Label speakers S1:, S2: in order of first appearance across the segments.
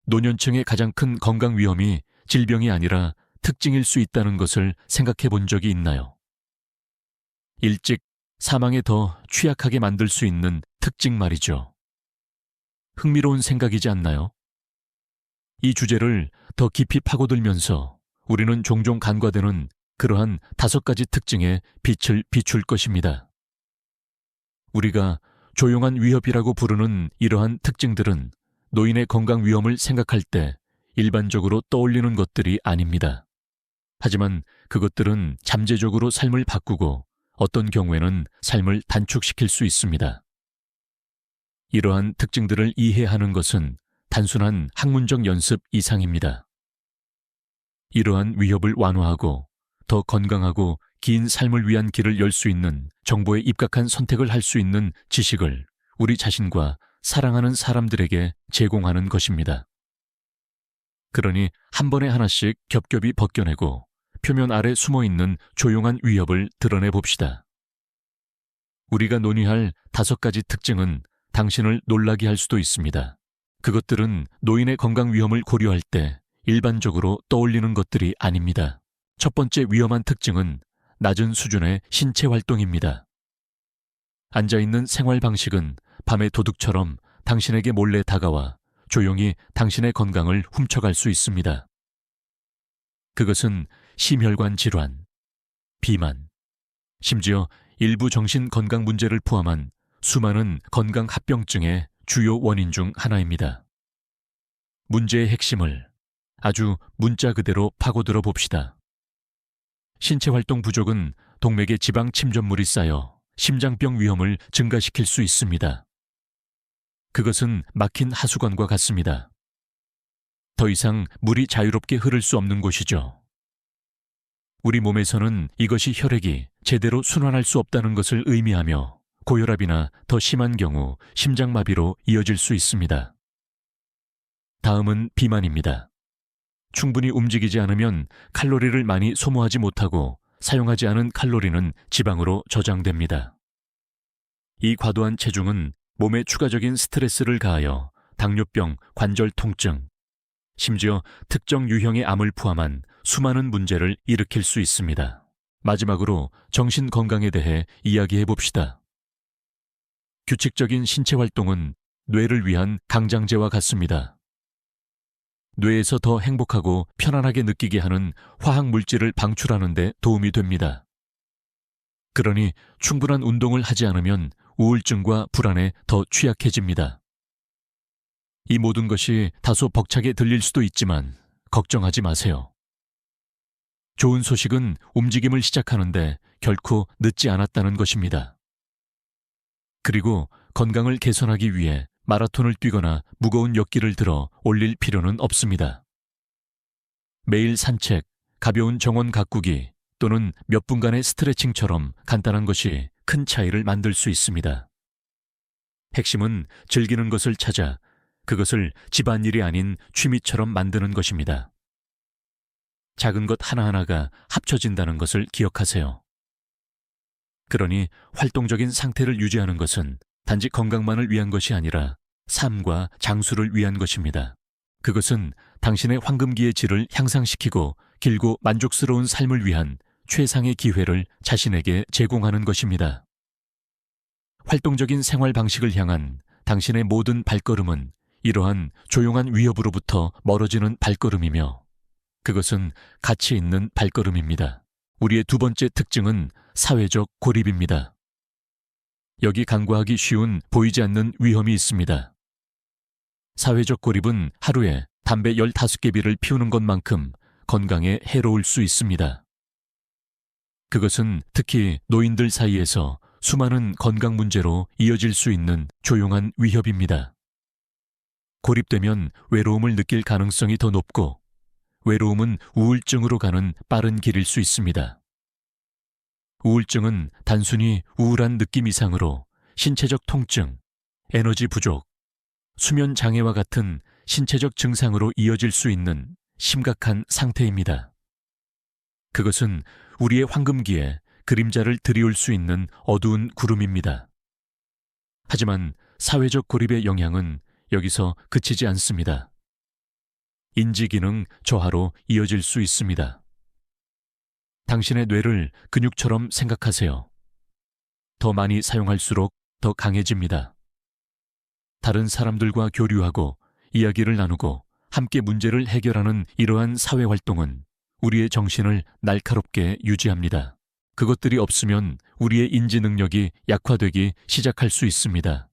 S1: 노년층의 가장 큰 건강 위험이 질병이 아니라 특징일 수 있다는 것을 생각해 본 적이 있나요? 일찍 사망에 더 취약하게 만들 수 있는 특징 말이죠. 흥미로운 생각이지 않나요? 이 주제를 더 깊이 파고들면서 우리는 종종 간과되는 그러한 5가지 특징에 빛을 비출 것입니다. 우리가 조용한 위협이라고 부르는 이러한 특징들은 노인의 건강 위험을 생각할 때 일반적으로 떠올리는 것들이 아닙니다. 하지만 그것들은 잠재적으로 삶을 바꾸고 어떤 경우에는 삶을 단축시킬 수 있습니다. 이러한 특징들을 이해하는 것은 단순한 학문적 연습 이상입니다. 이러한 위협을 완화하고 더 건강하고 긴 삶을 위한 길을 열 수 있는 정보에 입각한 선택을 할 수 있는 지식을 우리 자신과 사랑하는 사람들에게 제공하는 것입니다. 그러니 한 번에 하나씩 겹겹이 벗겨내고 표면 아래 숨어있는 조용한 위협을 드러내 봅시다. 우리가 논의할 5가지 특징은 당신을 놀라게 할 수도 있습니다. 그것들은 노인의 건강 위험을 고려할 때 일반적으로 떠올리는 것들이 아닙니다. 첫 번째 위험한 특징은 낮은 수준의 신체 활동입니다. 앉아있는 생활 방식은 밤의 도둑처럼 당신에게 몰래 다가와 조용히 당신의 건강을 훔쳐갈 수 있습니다. 그것은 심혈관 질환, 비만, 심지어 일부 정신 건강 문제를 포함한 수많은 건강 합병증의 주요 원인 중 하나입니다. 문제의 핵심을 아주 문자 그대로 파고들어 봅시다. 신체 활동 부족은 동맥에 지방 침전물이 쌓여 심장병 위험을 증가시킬 수 있습니다. 그것은 막힌 하수관과 같습니다. 더 이상 물이 자유롭게 흐를 수 없는 곳이죠. 우리 몸에서는 이것이 혈액이 제대로 순환할 수 없다는 것을 의미하며 고혈압이나 더 심한 경우 심장마비로 이어질 수 있습니다. 다음은 비만입니다. 충분히 움직이지 않으면 칼로리를 많이 소모하지 못하고 사용하지 않은 칼로리는 지방으로 저장됩니다. 이 과도한 체중은 몸에 추가적인 스트레스를 가하여 당뇨병, 관절 통증, 심지어 특정 유형의 암을 포함한 수많은 문제를 일으킬 수 있습니다. 마지막으로 정신 건강에 대해 이야기해 봅시다. 규칙적인 신체 활동은 뇌를 위한 강장제와 같습니다. 뇌에서 더 행복하고 편안하게 느끼게 하는 화학 물질을 방출하는 데 도움이 됩니다. 그러니 충분한 운동을 하지 않으면 우울증과 불안에 더 취약해집니다. 이 모든 것이 다소 벅차게 들릴 수도 있지만 걱정하지 마세요. 좋은 소식은 움직임을 시작하는데 결코 늦지 않았다는 것입니다. 그리고 건강을 개선하기 위해 마라톤을 뛰거나 무거운 역기를 들어 올릴 필요는 없습니다. 매일 산책, 가벼운 정원 가꾸기 또는 몇 분간의 스트레칭처럼 간단한 것이 큰 차이를 만들 수 있습니다. 핵심은 즐기는 것을 찾아 그것을 집안일이 아닌 취미처럼 만드는 것입니다. 작은 것 하나하나가 합쳐진다는 것을 기억하세요. 그러니 활동적인 상태를 유지하는 것은 단지 건강만을 위한 것이 아니라 삶과 장수를 위한 것입니다. 그것은 당신의 황금기의 질을 향상시키고 길고 만족스러운 삶을 위한 최상의 기회를 자신에게 제공하는 것입니다. 활동적인 생활 방식을 향한 당신의 모든 발걸음은 이러한 조용한 위협으로부터 멀어지는 발걸음이며 그것은 가치 있는 발걸음입니다. 우리의 두 번째 특징은 사회적 고립입니다. 여기 간과하기 쉬운 보이지 않는 위험이 있습니다. 사회적 고립은 하루에 담배 15개비를 피우는 것만큼 건강에 해로울 수 있습니다. 그것은 특히 노인들 사이에서 수많은 건강 문제로 이어질 수 있는 조용한 위협입니다. 고립되면 외로움을 느낄 가능성이 더 높고 외로움은 우울증으로 가는 빠른 길일 수 있습니다. 우울증은 단순히 우울한 느낌 이상으로 신체적 통증, 에너지 부족, 수면 장애와 같은 신체적 증상으로 이어질 수 있는 심각한 상태입니다. 그것은 우리의 황금기에 그림자를 드리울 수 있는 어두운 구름입니다. 하지만 사회적 고립의 영향은 여기서 그치지 않습니다. 인지 기능 저하로 이어질 수 있습니다. 당신의 뇌를 근육처럼 생각하세요. 더 많이 사용할수록 더 강해집니다. 다른 사람들과 교류하고 이야기를 나누고 함께 문제를 해결하는 이러한 사회 활동은 우리의 정신을 날카롭게 유지합니다. 그것들이 없으면 우리의 인지 능력이 약화되기 시작할 수 있습니다.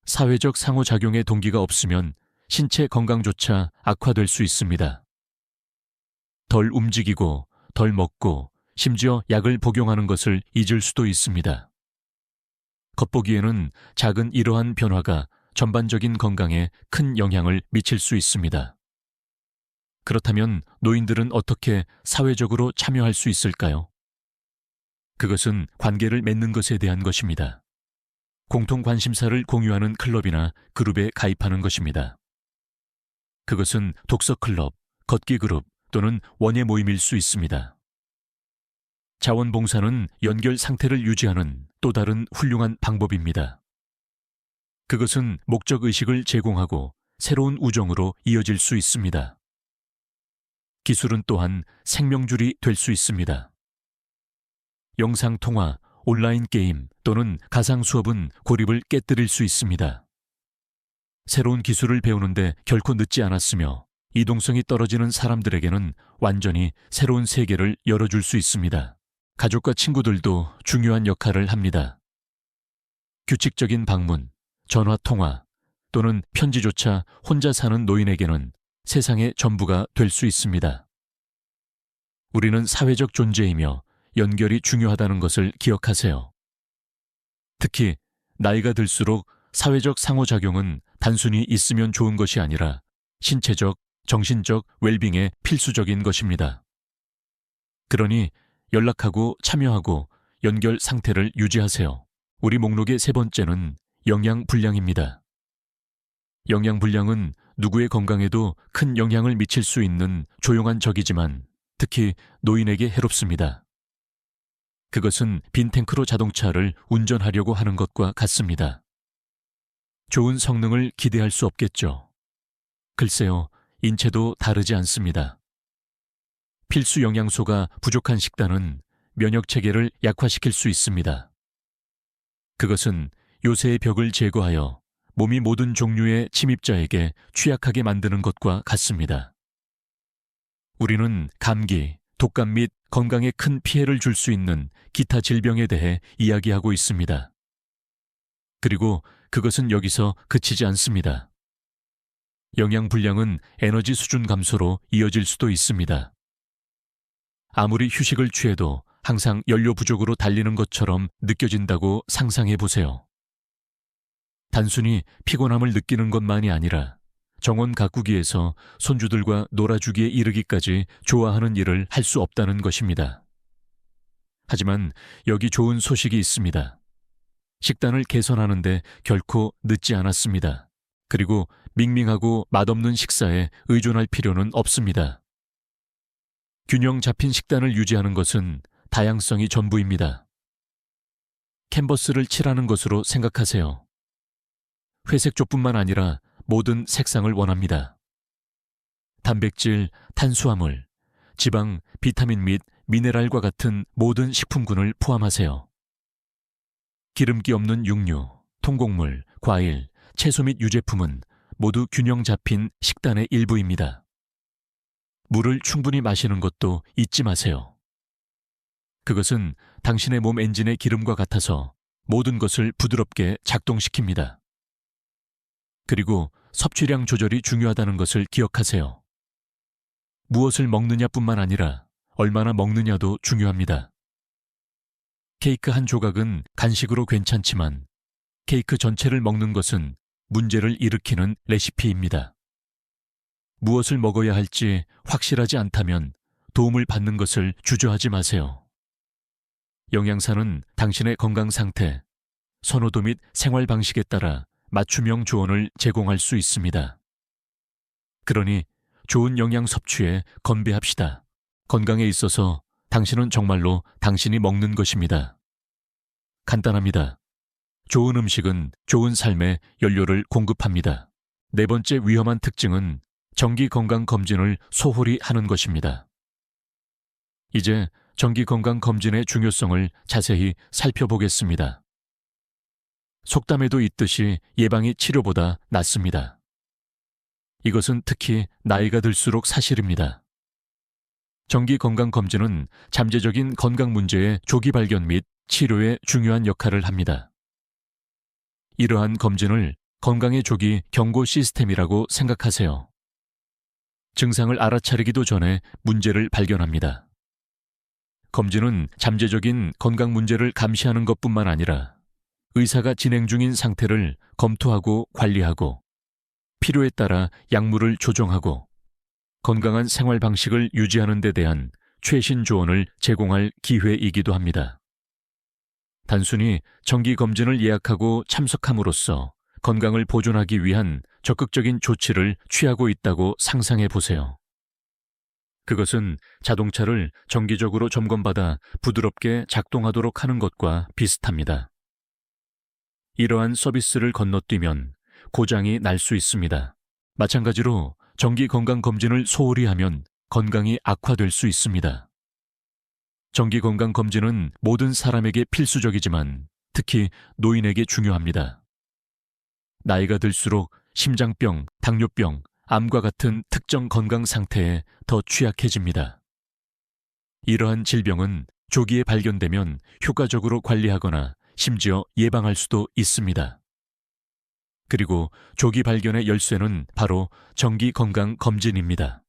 S1: 사회적 상호작용의 동기가 없으면 신체 건강조차 악화될 수 있습니다. 덜 움직이고 덜 먹고 심지어 약을 복용하는 것을 잊을 수도 있습니다. 겉보기에는 작은 이러한 변화가 전반적인 건강에 큰 영향을 미칠 수 있습니다. 그렇다면 노인들은 어떻게 사회적으로 참여할 수 있을까요? 그것은 관계를 맺는 것에 대한 것입니다. 공통 관심사를 공유하는 클럽이나 그룹에 가입하는 것입니다. 그것은 독서 클럽, 걷기 그룹 또는 원예 모임일 수 있습니다. 자원봉사는 연결 상태를 유지하는 또 다른 훌륭한 방법입니다. 그것은 목적의식을 제공하고 새로운 우정으로 이어질 수 있습니다. 기술은 또한 생명줄이 될 수 있습니다. 영상통화, 온라인 게임 또는 가상 수업은 고립을 깨뜨릴 수 있습니다. 새로운 기술을 배우는데 결코 늦지 않았으며 이동성이 떨어지는 사람들에게는 완전히 새로운 세계를 열어줄 수 있습니다. 가족과 친구들도 중요한 역할을 합니다. 규칙적인 방문, 전화통화 또는 편지조차 혼자 사는 노인에게는 세상의 전부가 될 수 있습니다. 우리는 사회적 존재이며 연결이 중요하다는 것을 기억하세요. 특히 나이가 들수록 사회적 상호작용은 단순히 있으면 좋은 것이 아니라 신체적, 정신적 웰빙에 필수적인 것입니다. 그러니 연락하고 참여하고 연결 상태를 유지하세요. 우리 목록의 세 번째는 영양불량입니다. 영양불량은 누구의 건강에도 큰 영향을 미칠 수 있는 조용한 적이지만 특히 노인에게 해롭습니다. 그것은 빈 탱크로 자동차를 운전하려고 하는 것과 같습니다. 좋은 성능을 기대할 수 없겠죠. 글쎄요, 인체도 다르지 않습니다. 필수 영양소가 부족한 식단은 면역 체계를 약화시킬 수 있습니다. 그것은 요새의 벽을 제거하여 몸이 모든 종류의 침입자에게 취약하게 만드는 것과 같습니다. 우리는 감기, 독감 및 건강에 큰 피해를 줄 수 있는 기타 질병에 대해 이야기하고 있습니다. 그리고 그것은 여기서 그치지 않습니다. 영양불량은 에너지 수준 감소로 이어질 수도 있습니다. 아무리 휴식을 취해도 항상 연료 부족으로 달리는 것처럼 느껴진다고 상상해 보세요. 단순히 피곤함을 느끼는 것만이 아니라 정원 가꾸기에서 손주들과 놀아주기에 이르기까지 좋아하는 일을 할 수 없다는 것입니다. 하지만 여기 좋은 소식이 있습니다. 식단을 개선하는데 결코 늦지 않았습니다. 그리고 밍밍하고 맛없는 식사에 의존할 필요는 없습니다. 균형 잡힌 식단을 유지하는 것은 다양성이 전부입니다. 캔버스를 칠하는 것으로 생각하세요. 회색조뿐만 아니라 모든 색상을 원합니다. 단백질, 탄수화물, 지방, 비타민 및 미네랄과 같은 모든 식품군을 포함하세요. 기름기 없는 육류, 통곡물, 과일, 채소 및 유제품은 모두 균형 잡힌 식단의 일부입니다. 물을 충분히 마시는 것도 잊지 마세요. 그것은 당신의 몸 엔진의 기름과 같아서 모든 것을 부드럽게 작동시킵니다. 그리고 섭취량 조절이 중요하다는 것을 기억하세요. 무엇을 먹느냐뿐만 아니라 얼마나 먹느냐도 중요합니다. 케이크 한 조각은 간식으로 괜찮지만 케이크 전체를 먹는 것은 문제를 일으키는 레시피입니다. 무엇을 먹어야 할지 확실하지 않다면 도움을 받는 것을 주저하지 마세요. 영양사는 당신의 건강 상태, 선호도 및 생활 방식에 따라 맞춤형 조언을 제공할 수 있습니다. 그러니 좋은 영양 섭취에 건배합시다. 건강에 있어서 당신은 정말로 당신이 먹는 것입니다. 간단합니다. 좋은 음식은 좋은 삶의 연료를 공급합니다. 네 번째 위험한 특징은 정기 건강 검진을 소홀히 하는 것입니다. 이제 정기 건강 검진의 중요성을 자세히 살펴보겠습니다. 속담에도 있듯이 예방이 치료보다 낫습니다. 이것은 특히 나이가 들수록 사실입니다. 정기 건강 검진은 잠재적인 건강 문제의 조기 발견 및 치료에 중요한 역할을 합니다. 이러한 검진을 건강의 조기 경고 시스템이라고 생각하세요. 증상을 알아차리기도 전에 문제를 발견합니다. 검진은 잠재적인 건강 문제를 감시하는 것뿐만 아니라 의사가 진행 중인 상태를 검토하고 관리하고 필요에 따라 약물을 조정하고 건강한 생활 방식을 유지하는 데 대한 최신 조언을 제공할 기회이기도 합니다. 단순히 정기 검진을 예약하고 참석함으로써 건강을 보존하기 위한 적극적인 조치를 취하고 있다고 상상해 보세요. 그것은 자동차를 정기적으로 점검받아 부드럽게 작동하도록 하는 것과 비슷합니다. 이러한 서비스를 건너뛰면 고장이 날 수 있습니다. 마찬가지로 정기 건강 검진을 소홀히 하면 건강이 악화될 수 있습니다. 정기 건강 검진은 모든 사람에게 필수적이지만 특히 노인에게 중요합니다. 나이가 들수록 심장병, 당뇨병, 암과 같은 특정 건강 상태에 더 취약해집니다. 이러한 질병은 조기에 발견되면 효과적으로 관리하거나 심지어 예방할 수도 있습니다. 그리고 조기 발견의 열쇠는 바로 정기 건강 검진입니다.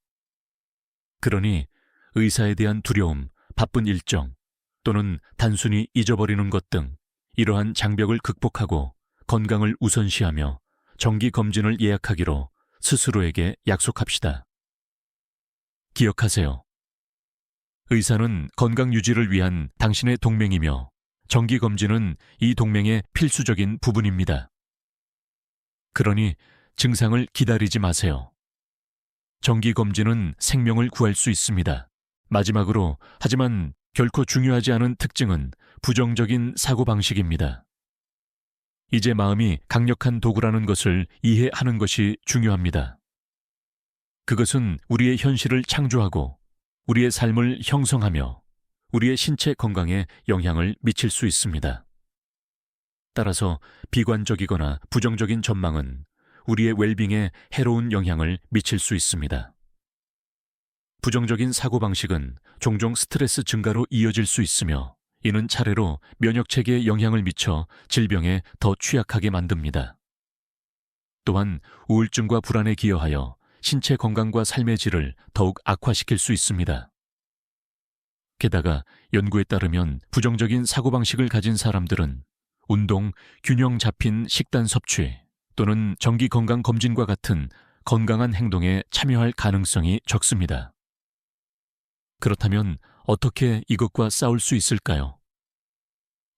S1: 그러니 의사에 대한 두려움, 바쁜 일정 또는 단순히 잊어버리는 것 등 이러한 장벽을 극복하고 건강을 우선시하며 정기 검진을 예약하기로 스스로에게 약속합시다. 기억하세요. 의사는 건강 유지를 위한 당신의 동맹이며 정기 검진은 이 동맹의 필수적인 부분입니다. 그러니 증상을 기다리지 마세요. 정기 검진은 생명을 구할 수 있습니다. 마지막으로, 하지만 결코 중요하지 않은 특징은 부정적인 사고방식입니다. 이제 마음이 강력한 도구라는 것을 이해하는 것이 중요합니다. 그것은 우리의 현실을 창조하고 우리의 삶을 형성하며 우리의 신체 건강에 영향을 미칠 수 있습니다. 따라서 비관적이거나 부정적인 전망은 우리의 웰빙에 해로운 영향을 미칠 수 있습니다. 부정적인 사고방식은 종종 스트레스 증가로 이어질 수 있으며 이는 차례로 면역체계에 영향을 미쳐 질병에 더 취약하게 만듭니다. 또한 우울증과 불안에 기여하여 신체 건강과 삶의 질을 더욱 악화시킬 수 있습니다. 게다가 연구에 따르면 부정적인 사고방식을 가진 사람들은 운동, 균형 잡힌 식단 섭취 또는 정기 건강 검진과 같은 건강한 행동에 참여할 가능성이 적습니다. 그렇다면 어떻게 이것과 싸울 수 있을까요?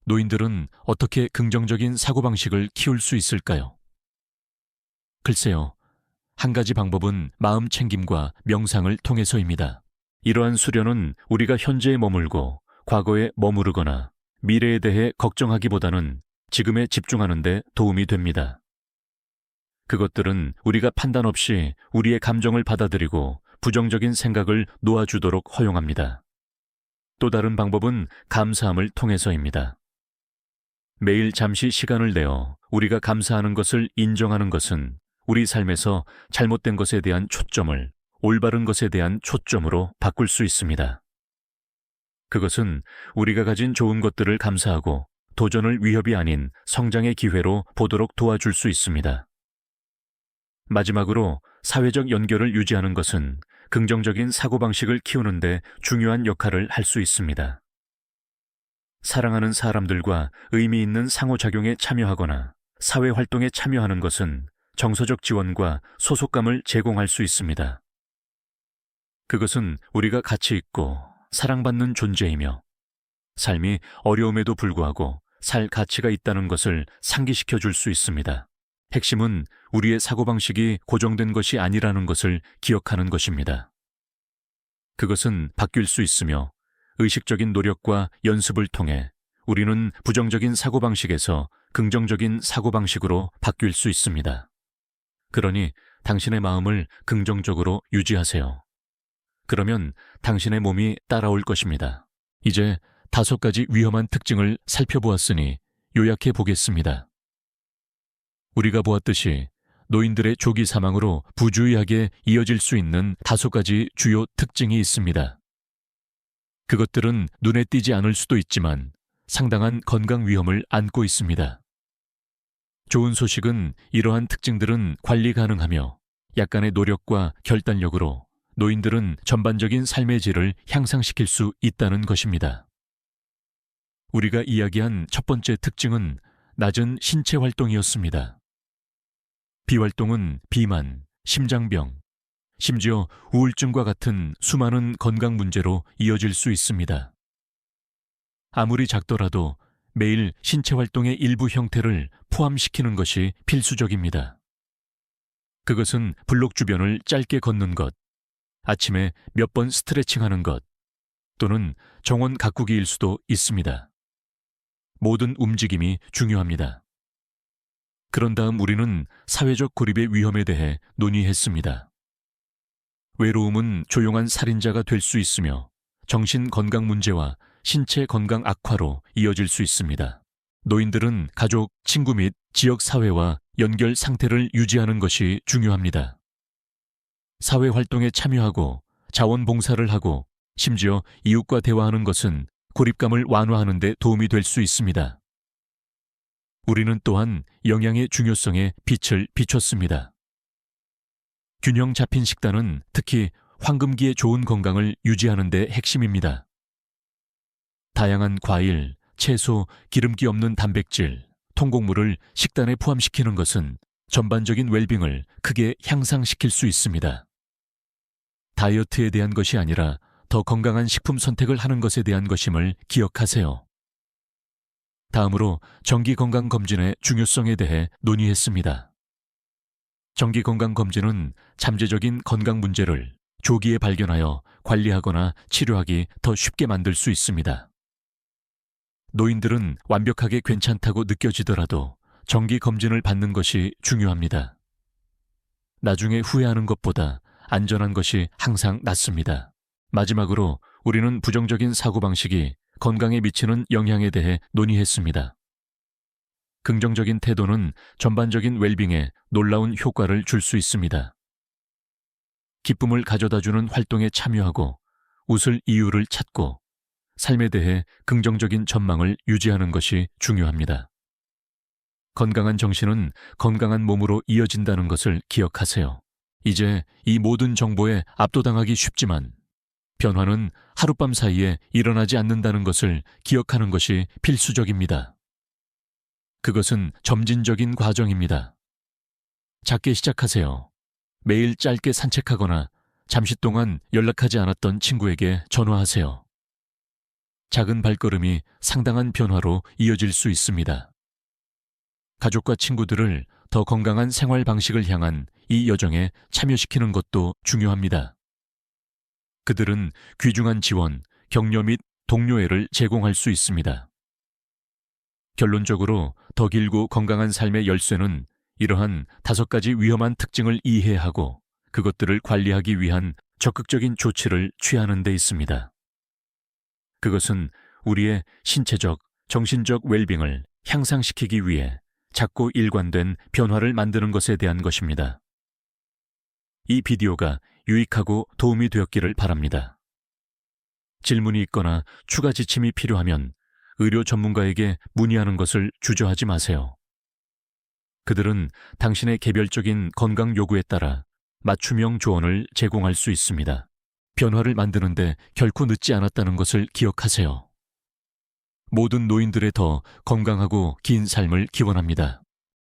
S1: 노인들은 어떻게 긍정적인 사고방식을 키울 수 있을까요? 글쎄요, 한 가지 방법은 마음 챙김과 명상을 통해서입니다. 이러한 수련은 우리가 현재에 머물고 과거에 머무르거나 미래에 대해 걱정하기보다는 지금에 집중하는 데 도움이 됩니다. 그것들은 우리가 판단 없이 우리의 감정을 받아들이고 부정적인 생각을 놓아주도록 허용합니다. 또 다른 방법은 감사함을 통해서입니다. 매일 잠시 시간을 내어 우리가 감사하는 것을 인정하는 것은 우리 삶에서 잘못된 것에 대한 초점을 올바른 것에 대한 초점으로 바꿀 수 있습니다. 그것은 우리가 가진 좋은 것들을 감사하고 도전을 위협이 아닌 성장의 기회로 보도록 도와줄 수 있습니다. 마지막으로 사회적 연결을 유지하는 것은 긍정적인 사고방식을 키우는 데 중요한 역할을 할 수 있습니다. 사랑하는 사람들과 의미 있는 상호작용에 참여하거나 사회활동에 참여하는 것은 정서적 지원과 소속감을 제공할 수 있습니다. 그것은 우리가 가치 있고 사랑받는 존재이며 삶이 어려움에도 불구하고 살 가치가 있다는 것을 상기시켜 줄 수 있습니다. 핵심은 우리의 사고방식이 고정된 것이 아니라는 것을 기억하는 것입니다. 그것은 바뀔 수 있으며 의식적인 노력과 연습을 통해 우리는 부정적인 사고방식에서 긍정적인 사고방식으로 바뀔 수 있습니다. 그러니 당신의 마음을 긍정적으로 유지하세요. 그러면 당신의 몸이 따라올 것입니다. 이제 5가지 위험한 특징을 살펴보았으니 요약해 보겠습니다. 우리가 보았듯이 노인들의 조기 사망으로 부주의하게 이어질 수 있는 5가지 주요 특징이 있습니다. 그것들은 눈에 띄지 않을 수도 있지만 상당한 건강 위험을 안고 있습니다. 좋은 소식은 이러한 특징들은 관리 가능하며 약간의 노력과 결단력으로 노인들은 전반적인 삶의 질을 향상시킬 수 있다는 것입니다. 우리가 이야기한 첫 번째 특징은 낮은 신체 활동이었습니다. 비활동은 비만, 심장병, 심지어 우울증과 같은 수많은 건강 문제로 이어질 수 있습니다. 아무리 작더라도 매일 신체 활동의 일부 형태를 포함시키는 것이 필수적입니다. 그것은 블록 주변을 짧게 걷는 것, 아침에 몇 번 스트레칭하는 것, 또는 정원 가꾸기일 수도 있습니다. 모든 움직임이 중요합니다. 그런 다음 우리는 사회적 고립의 위험에 대해 논의했습니다. 외로움은 조용한 살인자가 될 수 있으며 정신 건강 문제와 신체 건강 악화로 이어질 수 있습니다. 노인들은 가족, 친구 및 지역 사회와 연결 상태를 유지하는 것이 중요합니다. 사회 활동에 참여하고 자원봉사를 하고 심지어 이웃과 대화하는 것은 고립감을 완화하는 데 도움이 될 수 있습니다. 우리는 또한 영양의 중요성에 빛을 비췄습니다. 균형 잡힌 식단은 특히 황금기의 좋은 건강을 유지하는 데 핵심입니다. 다양한 과일, 채소, 기름기 없는 단백질, 통곡물을 식단에 포함시키는 것은 전반적인 웰빙을 크게 향상시킬 수 있습니다. 다이어트에 대한 것이 아니라 더 건강한 식품 선택을 하는 것에 대한 것임을 기억하세요. 다음으로 정기건강검진의 중요성에 대해 논의했습니다. 정기건강검진은 잠재적인 건강 문제를 조기에 발견하여 관리하거나 치료하기 더 쉽게 만들 수 있습니다. 노인들은 완벽하게 괜찮다고 느껴지더라도 정기검진을 받는 것이 중요합니다. 나중에 후회하는 것보다 안전한 것이 항상 낫습니다. 마지막으로 우리는 부정적인 사고방식이 건강에 미치는 영향에 대해 논의했습니다. 긍정적인 태도는 전반적인 웰빙에 놀라운 효과를 줄 수 있습니다. 기쁨을 가져다주는 활동에 참여하고 웃을 이유를 찾고 삶에 대해 긍정적인 전망을 유지하는 것이 중요합니다. 건강한 정신은 건강한 몸으로 이어진다는 것을 기억하세요. 이제 이 모든 정보에 압도당하기 쉽지만 변화는 하룻밤 사이에 일어나지 않는다는 것을 기억하는 것이 필수적입니다. 그것은 점진적인 과정입니다. 작게 시작하세요. 매일 짧게 산책하거나 잠시 동안 연락하지 않았던 친구에게 전화하세요. 작은 발걸음이 상당한 변화로 이어질 수 있습니다. 가족과 친구들을 더 건강한 생활 방식을 향한 이 여정에 참여시키는 것도 중요합니다. 그들은 귀중한 지원, 격려 및 동료애를 제공할 수 있습니다. 결론적으로 더 길고 건강한 삶의 열쇠는 이러한 5가지 위험한 특징을 이해하고 그것들을 관리하기 위한 적극적인 조치를 취하는 데 있습니다. 그것은 우리의 신체적, 정신적 웰빙을 향상시키기 위해 작고 일관된 변화를 만드는 것에 대한 것입니다. 이 비디오가 유익하고 도움이 되었기를 바랍니다. 질문이 있거나 추가 지침이 필요하면 의료 전문가에게 문의하는 것을 주저하지 마세요. 그들은 당신의 개별적인 건강 요구에 따라 맞춤형 조언을 제공할 수 있습니다. 변화를 만드는데 결코 늦지 않았다는 것을 기억하세요. 모든 노인들의 더 건강하고 긴 삶을 기원합니다.